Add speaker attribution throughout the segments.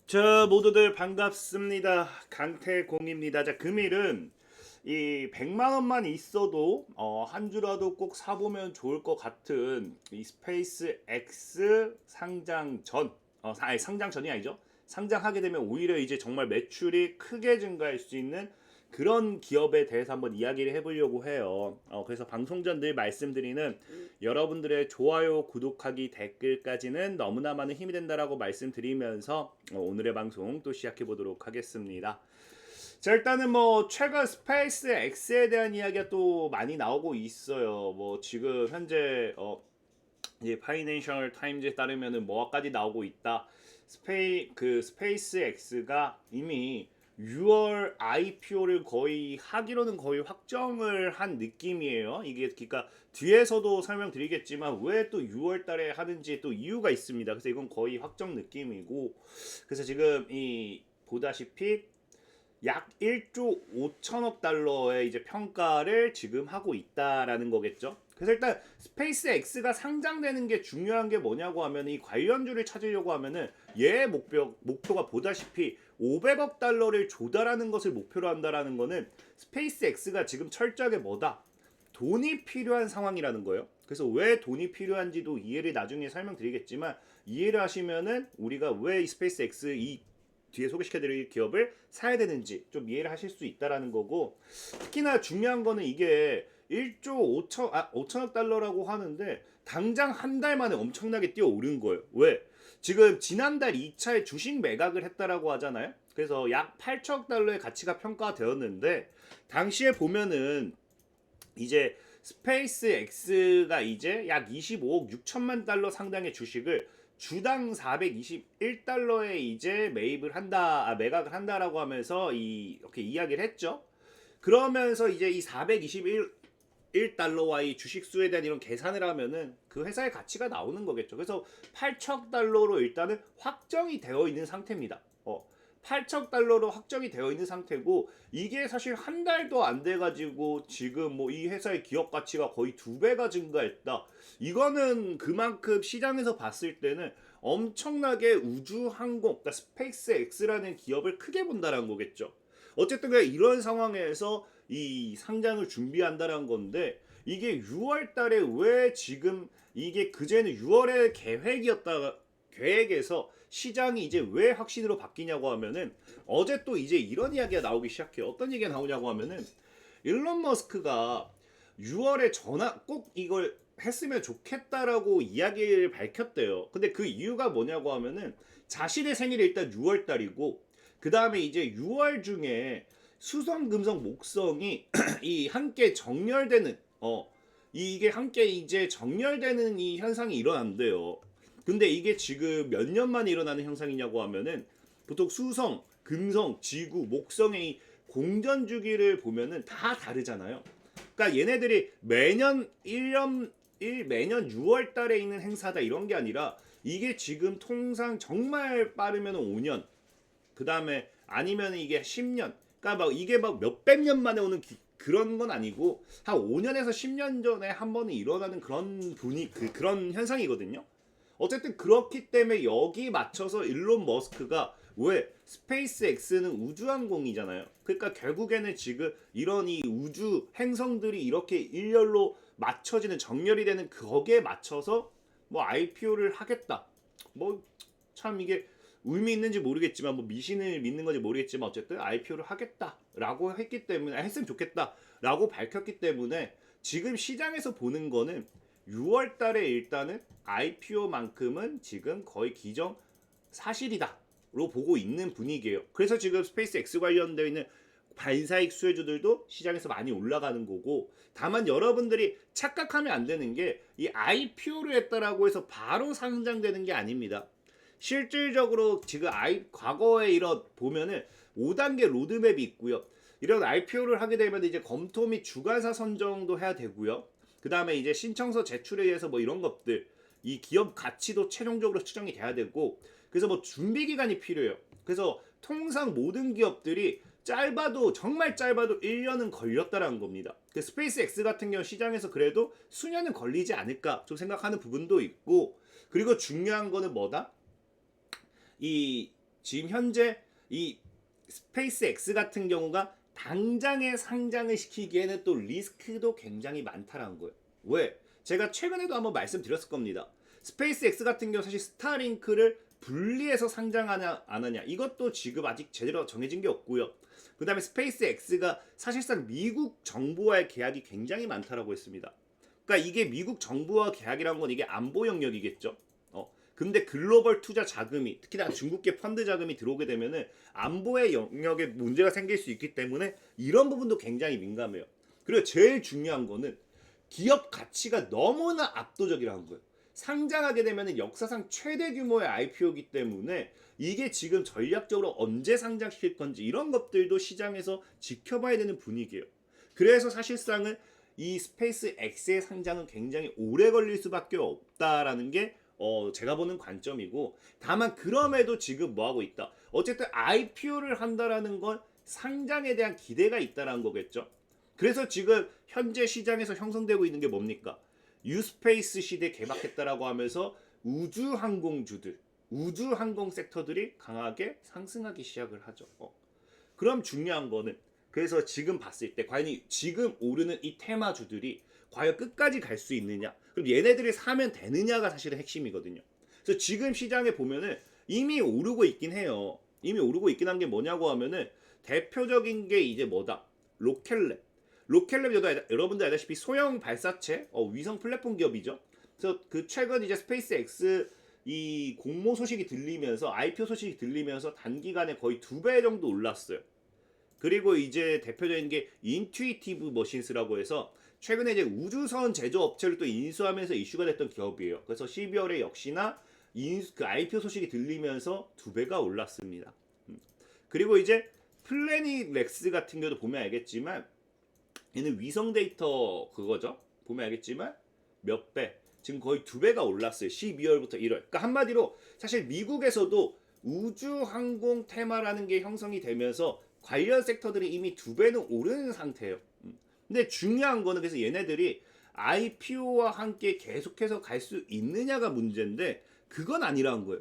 Speaker 1: 자, 모두들 반갑습니다. 강태공입니다. 자, 금일은 이 100만 원만 있어도 한 주라도 꼭 사보면 좋을 것 같은 이 스페이스 X 상장 전, 아니 상장 전이 아니죠. 상장하게 되면 오히려 이제 정말 매출이 크게 증가할 수 있는 그런 기업에 대해서 한번 이야기를 해보려고 해요. 그래서 방송 전 늘 말씀드리는 여러분들의 좋아요, 구독하기, 댓글까지는 너무나 많은 힘이 된다라고 말씀드리면서 오늘의 방송 또 시작해 보도록 하겠습니다. 자, 일단은 뭐 최근 스페이스 X에 대한 이야기가 또 많이 나오고 있어요. 뭐 지금 현재 이제 파이낸셜 타임즈에 따르면은 뭐까지 나오고 있다. 스페이스 X가 이미 6월 IPO를 거의 하기로는 거의 확정을 한 느낌이에요. 이게 그러니까 뒤에서도 설명드리겠지만 왜 또 6월 달에 하는지 또 이유가 있습니다. 그래서 이건 거의 확정 느낌이고, 그래서 지금 이 보다시피 약 1조 5천억 달러의 이제 평가를 지금 하고 있다라는 거겠죠. 그래서 일단 스페이스 X가 상장되는 게 중요한 게 뭐냐고 하면 이 관련주를 찾으려고 하면은 얘의 목표가 보다시피 500억 달러를 조달하는 것을 목표로 한다라는 거는 스페이스 X가 지금 철저하게 뭐다? 돈이 필요한 상황이라는 거예요. 그래서 왜 돈이 필요한지도 이해를 나중에 설명드리겠지만, 이해를 하시면은 우리가 왜 이 스페이스 X 이 뒤에 소개시켜드릴 기업을 사야 되는지 좀 이해를 하실 수 있다라는 거고, 특히나 중요한 거는 이게 1조 5천억 달러라고 하는데 당장 한 달 만에 엄청나게 뛰어오른 거예요. 왜? 지금 지난달 2차에 주식 매각을 했다라고 하잖아요. 그래서 약 8천억 달러의 가치가 평가되었는데, 당시에 보면은 이제 스페이스 X가 이제 약 25억 6천만 달러 상당의 주식을 주당 421달러에 이제 매각을 한다라고 하면서 이렇게 이야기를 했죠. 그러면서 이제 이 421달러와 이 주식 수에 대한 이런 계산을 하면은 그 회사의 가치가 나오는 거겠죠. 그래서 8천 달러로 일단은 확정이 되어 있는 상태입니다. 8천 달러로 확정이 되어 있는 상태고, 이게 사실 한 달도 안 돼가지고 지금 뭐 이 회사의 기업 가치가 거의 2배가 증가했다. 이거는 그만큼 시장에서 봤을 때는 엄청나게 우주항공, 그러니까 스페이스 X라는 기업을 크게 본다는 거겠죠. 어쨌든 이런 상황에서 이 상장을 준비한다는 건데, 이게 6월 달에 왜 지금 이게 그제는 6월의 계획에서 시장이 이제 왜 확신으로 바뀌냐고 하면은, 어제 또 이제 이런 이야기가 나오기 시작해요. 어떤 얘기가 나오냐고 하면은, 일론 머스크가 6월에 전화 꼭 이걸 했으면 좋겠다라고 이야기를 밝혔대요. 근데 그 이유가 뭐냐고 하면은, 자신의 생일이 일단 6월 달이고, 그 다음에 이제 6월 중에 수성, 금성, 목성이 이 함께 정렬되는 이게 함께 이제 정렬되는 이 현상이 일어난대요. 근데 이게 지금 몇 년 만에 일어나는 현상이냐고 하면은, 보통 수성, 금성, 지구, 목성의 이 공전 주기를 보면은 다 다르잖아요. 그러니까 얘네들이 매년 6월 달에 있는 행사다 이런 게 아니라, 이게 지금 통상 정말 빠르면 5년, 그 다음에 아니면 이게 10년, 그러니까 막 이게 막 몇백 년 만에 오는 그런 건 아니고 한 5년에서 10년 전에 한 번은 일어나는 그런 그런 현상이거든요. 어쨌든 그렇기 때문에 여기 맞춰서 일론 머스크가, 왜 스페이스 X는 우주항공이잖아요. 그러니까 결국에는 지금 이런 이 우주 행성들이 이렇게 일렬로 맞춰지는, 정렬이 되는 거기에 맞춰서 뭐 IPO를 하겠다. 뭐 참 이게 의미 있는지 모르겠지만, 뭐 미신을 믿는 건지 모르겠지만, 어쨌든 IPO를 하겠다라고 했기 때문에, 했으면 좋겠다라고 밝혔기 때문에 지금 시장에서 보는 거는 6월 달에 일단은 IPO만큼은 지금 거의 기정 사실이다로 보고 있는 분위기예요. 그래서 지금 스페이스 X 관련되어 있는 반사익 수혜주들도 시장에서 많이 올라가는 거고, 다만 여러분들이 착각하면 안 되는 게, 이 IPO를 했다라고 해서 바로 상장되는 게 아닙니다. 실질적으로 지금 과거에 이런 보면은 5단계 로드맵이 있고요. 이런 IPO를 하게 되면 이제 검토 및 주관사 선정도 해야 되고요. 그 다음에 이제 신청서 제출에 의해서 뭐 이런 것들, 이 기업 가치도 최종적으로 측정이 돼야 되고, 그래서 뭐 준비 기간이 필요해요. 그래서 통상 모든 기업들이 짧아도, 정말 짧아도 1년은 걸렸다라는 겁니다. 그 스페이스 X 같은 경우 시장에서 그래도 수년은 걸리지 않을까 좀 생각하는 부분도 있고, 그리고 중요한 거는 뭐다? 이 지금 현재 이 스페이스 X 같은 경우가 당장에 상장을 시키기에는 또 리스크도 굉장히 많다라는 거예요. 왜? 제가 최근에도 한번 말씀드렸을 겁니다. 스페이스 X 같은 경우 사실 스타링크를 분리해서 상장하냐 안 하냐 이것도 지금 아직 제대로 정해진 게 없고요. 그 다음에 스페이스 X가 사실상 미국 정부와의 계약이 굉장히 많다라고 했습니다. 그러니까 이게 미국 정부와 계약이라는 건 이게 안보 영역이겠죠. 근데 글로벌 투자 자금이 특히나 중국계 펀드 자금이 들어오게 되면은 안보의 영역에 문제가 생길 수 있기 때문에 이런 부분도 굉장히 민감해요. 그리고 제일 중요한 거는 기업 가치가 너무나 압도적이라는 거예요. 상장하게 되면 역사상 최대 규모의 IPO이기 때문에 이게 지금 전략적으로 언제 상장시킬 건지 이런 것들도 시장에서 지켜봐야 되는 분위기예요. 그래서 사실상은 이 스페이스 X의 상장은 굉장히 오래 걸릴 수밖에 없다라는 게 제가 보는 관점이고, 다만 그럼에도 지금 뭐 하고 있다. 어쨌든 IPO를 한다라는 건 상장에 대한 기대가 있다라는 거겠죠. 그래서 지금 현재 시장에서 형성되고 있는 게 뭡니까? 뉴스페이스 시대 개막했다라고 하면서 우주항공주들, 우주항공 섹터들이 강하게 상승하기 시작을 하죠. 그럼 중요한 거는 그래서 지금 봤을 때 과연 지금 오르는 이 테마주들이 과연 끝까지 갈 수 있느냐? 그럼 얘네들이 사면 되느냐가 사실은 핵심이거든요. 그래서 지금 시장에 보면은 이미 오르고 있긴 해요. 이미 오르고 있긴 한 게 뭐냐고 하면은 대표적인 게 이제 뭐다? 로켓랩. 로켓랩 여러분들 알다시피 소형 발사체 위성 플랫폼 기업이죠. 그래서 그 최근 이제 스페이스 X 이 공모 소식이 들리면서 IPO 소식이 들리면서 단기간에 거의 2배 정도 올랐어요. 그리고 이제 대표적인 게 인투이티브 머신스라고 해서 최근에 이제 우주선 제조 업체를 또 인수하면서 이슈가 됐던 기업이에요. 그래서 12월에 역시나 그 IPO 소식이 들리면서 2배가 올랐습니다. 그리고 이제 플래닛 렉스 같은 경우도 보면 알겠지만 얘는 위성 데이터 그거죠. 보면 알겠지만 몇 배, 지금 거의 2배가 올랐어요. 12월부터 1월. 그러니까 한마디로 사실 미국에서도 우주항공 테마라는 게 형성이 되면서 관련 섹터들이 이미 2배는 오르는 상태예요. 근데 중요한 거는 그래서 얘네들이 IPO와 함께 계속해서 갈 수 있느냐가 문제인데 그건 아니라는 거예요.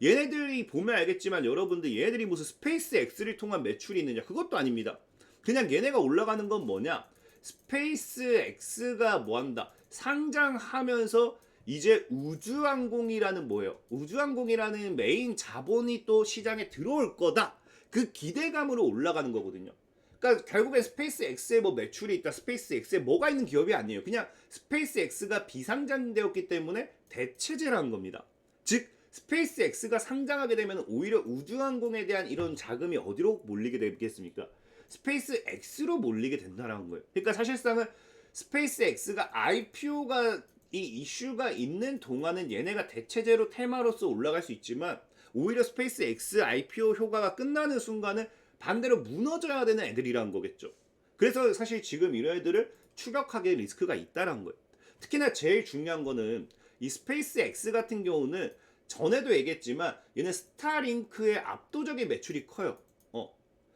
Speaker 1: 얘네들이 보면 알겠지만 여러분들 얘네들이 무슨 스페이스 X를 통한 매출이 있느냐 그것도 아닙니다. 그냥 얘네가 올라가는 건 뭐냐? 스페이스 X가 뭐한다? 상장하면서 이제 우주항공이라는 뭐예요? 우주항공이라는 메인 자본이 또 시장에 들어올 거다. 그 기대감으로 올라가는 거거든요. 그러니까 결국에 스페이스 X에 뭐 매출이 있다. 스페이스 X에 뭐가 있는 기업이 아니에요. 그냥 스페이스 X가 비상장되었기 때문에 대체제라는 겁니다. 즉 스페이스 X가 상장하게 되면 오히려 우주항공에 대한 이런 자금이 어디로 몰리게 되겠습니까? 스페이스 X로 몰리게 된다는 거예요. 그러니까 사실상은 스페이스 X가 IPO가 이 이슈가 있는 동안은 얘네가 대체제로 테마로서 올라갈 수 있지만 오히려 스페이스 X IPO 효과가 끝나는 순간은 반대로 무너져야 되는 애들이라는 거겠죠. 그래서 사실 지금 이런 애들을 추격하기에 리스크가 있다는 거예요. 특히나 제일 중요한 거는 이 스페이스 X 같은 경우는 전에도 얘기했지만 얘는 스타링크의 압도적인 매출이 커요.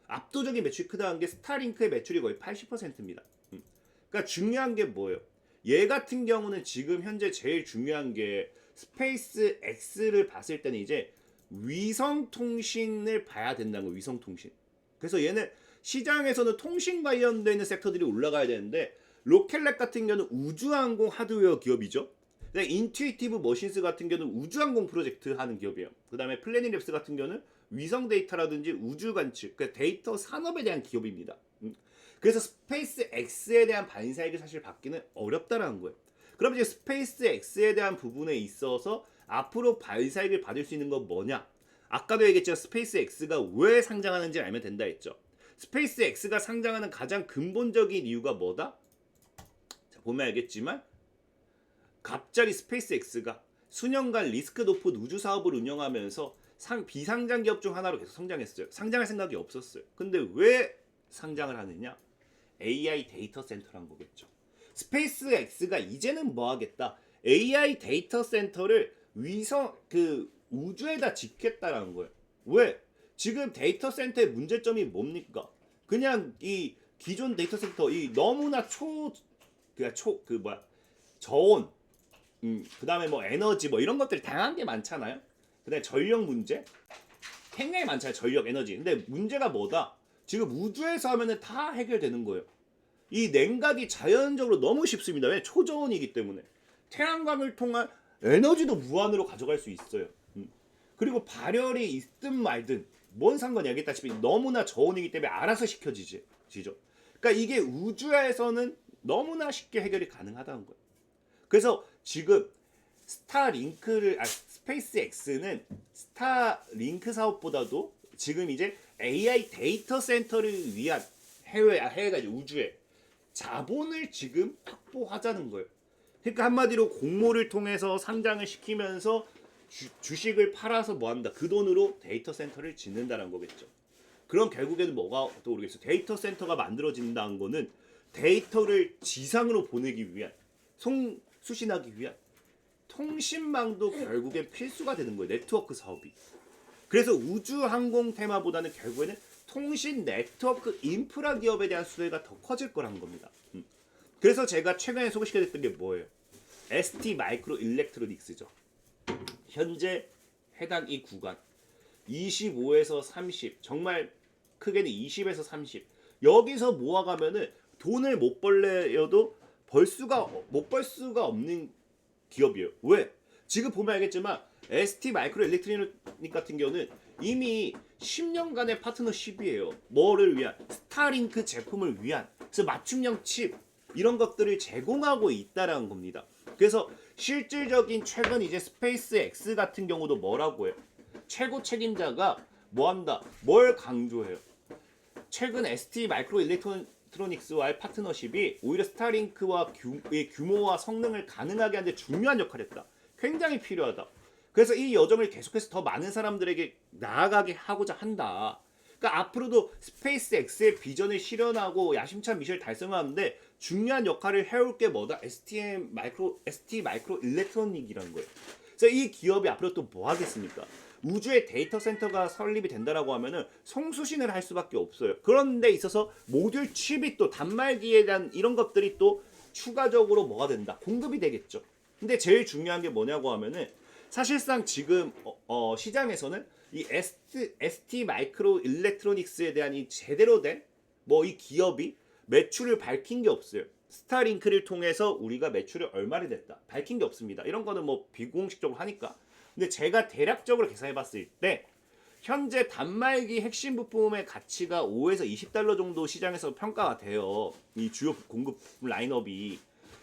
Speaker 1: 압도적인 매출이 크다는 게 스타링크의 매출이 거의 80%입니다. 그러니까 중요한 게 뭐예요? 얘 같은 경우는 지금 현재 제일 중요한 게 스페이스 X를 봤을 때는 이제 위성 통신을 봐야 된다는 거예요. 위성 통신. 그래서 얘는 시장에서는 통신 관련되는 섹터들이 올라가야 되는데 로켓랩 같은 경우는 우주항공 하드웨어 기업이죠. 인투이티브 머신스 같은 경우는 우주항공 프로젝트 하는 기업이에요. 그 다음에 플래닛 랩스 같은 경우는 위성 데이터라든지 우주 관측, 그러니까 데이터 산업에 대한 기업입니다. 그래서 스페이스 X에 대한 반사익을 사실 받기는 어렵다라는 거예요. 그럼 이제 스페이스 X에 대한 부분에 있어서 앞으로 반사익을 받을 수 있는 건 뭐냐? 아까도 얘기했죠. 스페이스 X가 왜 상장하는지 알면 된다 했죠. 스페이스 X가 상장하는 가장 근본적인 이유가 뭐다? 자, 보면 알겠지만 갑자기 스페이스 X가 수년간 리스크 높은 우주 사업을 운영하면서 비상장 기업 중 하나로 계속 성장했어요. 상장할 생각이 없었어요. 근데 왜 상장을 하느냐? AI 데이터 센터란 거겠죠. 스페이스 X가 이제는 뭐 하겠다? AI 데이터 센터를 위성 우주에다 짓겠다라는 거예요. 왜? 지금 데이터 센터의 문제점이 뭡니까? 그냥 이 기존 데이터 센터 이 너무나 저온 그다음에 뭐 에너지 뭐 이런 것들이 다양한 게 많잖아요. 그다음에 전력 문제. 굉장히 많잖아요. 전력, 에너지. 근데 문제가 뭐다? 지금 우주에서 하면은 다 해결되는 거예요. 이 냉각이 자연적으로 너무 쉽습니다. 왜? 초저온이기 때문에. 태양광을 통한 에너지도 무한으로 가져갈 수 있어요. 그리고 발열이 있든 말든 뭔 상관이 알겠다시피 너무나 저온이기 때문에 알아서 시켜지죠. 그러니까 이게 우주에서는 너무나 쉽게 해결이 가능하다는 거예요. 그래서 지금 스페이스 X는 스타링크 사업보다도 지금 이제 AI 데이터 센터를 위한 해외가 이제 우주에 자본을 지금 확보하자는 거예요. 그러니까 한마디로 공모를 통해서 상장을 시키면서 주식을 팔아서 뭐 한다. 그 돈으로 데이터 센터를 짓는다는 거겠죠. 그럼 결국에는 뭐가 떠오르겠어? 데이터 센터가 만들어진다는 거는 데이터를 지상으로 보내기 위한 수신하기 위한 통신망도 결국엔 필수가 되는 거예요. 네트워크 사업이. 그래서 우주 항공 테마보다는 결국에는 통신 네트워크 인프라 기업에 대한 수혜가 더 커질 거라는 겁니다. 그래서 제가 최근에 소개시켜드렸던 게 뭐예요? ST 마이크로 일렉트로닉스죠. 현재 해당 이 구간 25에서 30, 정말 크게는 20에서 30 여기서 모아가면은 돈을 못 벌려도 못 벌 수가 없는 기업이에요. 왜? 지금 보면 알겠지만 ST 마이크로 일렉트로닉 같은 경우는 이미 10년간의 파트너십이에요. 뭐를 위한? 스타링크 제품을 위한. 그래서 맞춤형 칩 이런 것들을 제공하고 있다라는 겁니다. 그래서 실질적인 최근 이제 스페이스 X 같은 경우도 뭐라고 해요? 최고 책임자가 뭐 한다? 뭘 강조해요? 최근 ST 마이크로 일렉트로닉스와의 파트너십이 오히려 스타링크와 규모와 성능을 가능하게 하는 데 중요한 역할을 했다. 굉장히 필요하다. 그래서 이 여정을 계속해서 더 많은 사람들에게 나아가게 하고자 한다. 그러니까 앞으로도 스페이스 X의 비전을 실현하고 야심찬 미션을 달성하는데 중요한 역할을 해올 게 뭐다? ST 마이크로 일렉트로닉이라는 거예요. 그래서 이 기업이 앞으로 또 뭐 하겠습니까? 우주에 데이터 센터가 설립이 된다라고 하면은 송수신을 할 수밖에 없어요. 그런 데 있어서 모듈 칩이 또 단말기에 대한 이런 것들이 또 추가적으로 뭐가 된다? 공급이 되겠죠. 근데 제일 중요한 게 뭐냐고 하면은 사실상 지금 시장에서는 이 ST 마이크로 일렉트로닉스에 대한 이 제대로 된 뭐 이 기업이 매출을 밝힌 게 없어요. 스타링크를 통해서 우리가 매출을 얼마를 냈다 밝힌 게 없습니다. 이런 거는 뭐 비공식적으로 하니까. 근데 제가 대략적으로 계산해 봤을 때 현재 단말기 핵심 부품의 가치가 5에서 20달러 정도 시장에서 평가가 돼요. 이 주요 공급 라인업이.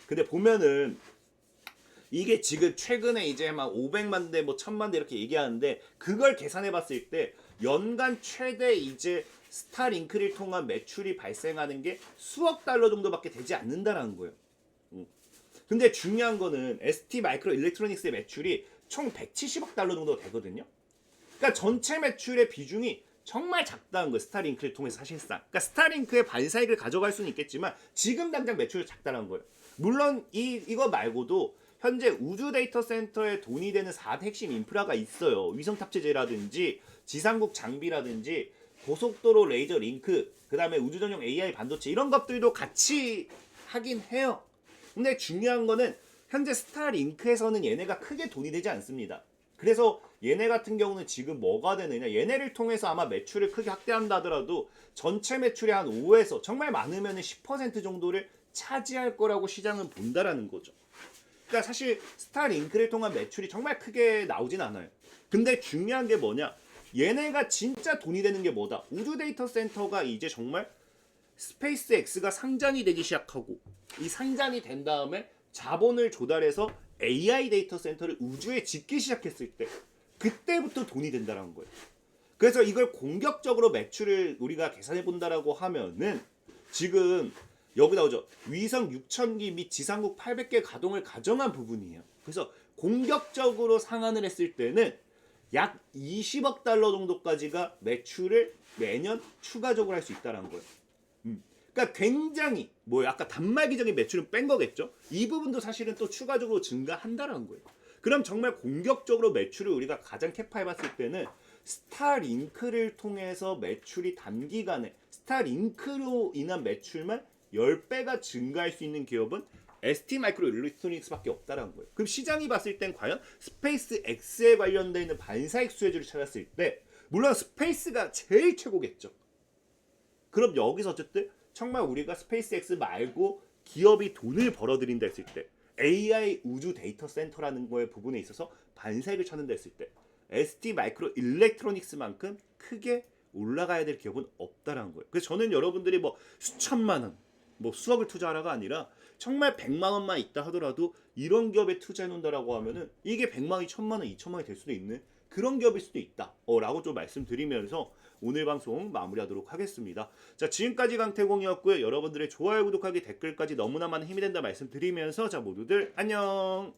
Speaker 1: 근데 보면은 이게 지금 최근에 이제 막 500만 대, 뭐 1000만 대 이렇게 얘기하는데 그걸 계산해 봤을 때 연간 최대 이제 스타링크를 통한 매출이 발생하는 게 수억 달러 정도밖에 되지 않는다라는 거예요. 근데 중요한 거는 ST 마이크로 일렉트로닉스의 매출이 총 170억 달러 정도 되거든요. 그러니까 전체 매출의 비중이 정말 작다는 거예요. 스타링크를 통해서 사실상. 그러니까 스타링크의 반사익을 가져갈 수는 있겠지만 지금 당장 매출이 작다는 거예요. 물론 이거 말고도 현재 우주 데이터 센터에 돈이 되는 4대 핵심 인프라가 있어요. 위성 탑재제라든지 지상국 장비라든지 고속도로 레이저 링크, 그 다음에 우주 전용 AI 반도체 이런 것들도 같이 하긴 해요. 근데 중요한 거는 현재 스타링크에서는 얘네가 크게 돈이 되지 않습니다. 그래서 얘네 같은 경우는 지금 뭐가 되느냐, 얘네를 통해서 아마 매출을 크게 확대한다 하더라도 전체 매출의 한 5에서 정말 많으면 10% 정도를 차지할 거라고 시장은 본다라는 거죠. 그러니까 사실 스타링크를 통한 매출이 정말 크게 나오진 않아요. 근데 중요한 게 뭐냐, 얘네가 진짜 돈이 되는 게 뭐다? 우주 데이터 센터가 이제 정말 스페이스 X가 상장이 되기 시작하고 이 상장이 된 다음에 자본을 조달해서 AI 데이터 센터를 우주에 짓기 시작했을 때 그때부터 돈이 된다는 거예요. 그래서 이걸 공격적으로 매출을 우리가 계산해 본다라고 하면은 지금 여기 나오죠. 위성 6,000기 및 지상국 800개 가동을 가정한 부분이에요. 그래서 공격적으로 상한을 했을 때는 약 20억 달러 정도까지가 매출을 매년 추가적으로 할 수 있다는 거예요. 그러니까 굉장히 뭐 아까 단말기적인 매출은 뺀 거겠죠. 이 부분도 사실은 또 추가적으로 증가한다는 거예요. 그럼 정말 공격적으로 매출을 우리가 가장 캐파해봤을 때는 스타링크를 통해서 매출이 단기간에 스타링크로 인한 매출만 10배가 증가할 수 있는 기업은 ST 마이크로 일렉트로닉스밖에 없다라는 거예요. 그럼 시장이 봤을 땐 과연 스페이스 X에 관련되어 있는 반사익 수혜주를 찾았을 때 물론 스페이스가 제일 최고겠죠. 그럼 여기서 어쨌든 정말 우리가 스페이스X 말고 기업이 돈을 벌어들인다 했을 때 AI 우주 데이터 센터라는 거에 부분에 있어서 반색을 찾는다 했을 때 ST 마이크로 일렉트로닉스만큼 크게 올라가야 될 기업은 없다라는 거예요. 그래서 저는 여러분들이 뭐 수천만 원, 뭐 수억을 투자하라가 아니라 정말 100만 원만 있다 하더라도 이런 기업에 투자해 놓는다라고 하면은 이게 100만 원이 1000만 원, 2000만 원이 될 수도 있는 그런 기업일 수도 있다. 라고 좀 말씀드리면서 오늘 방송 마무리하도록 하겠습니다. 자, 지금까지 강태공이었고요. 여러분들의 좋아요, 구독하기, 댓글까지 너무나 많은 힘이 된다 말씀드리면서 자, 모두들 안녕.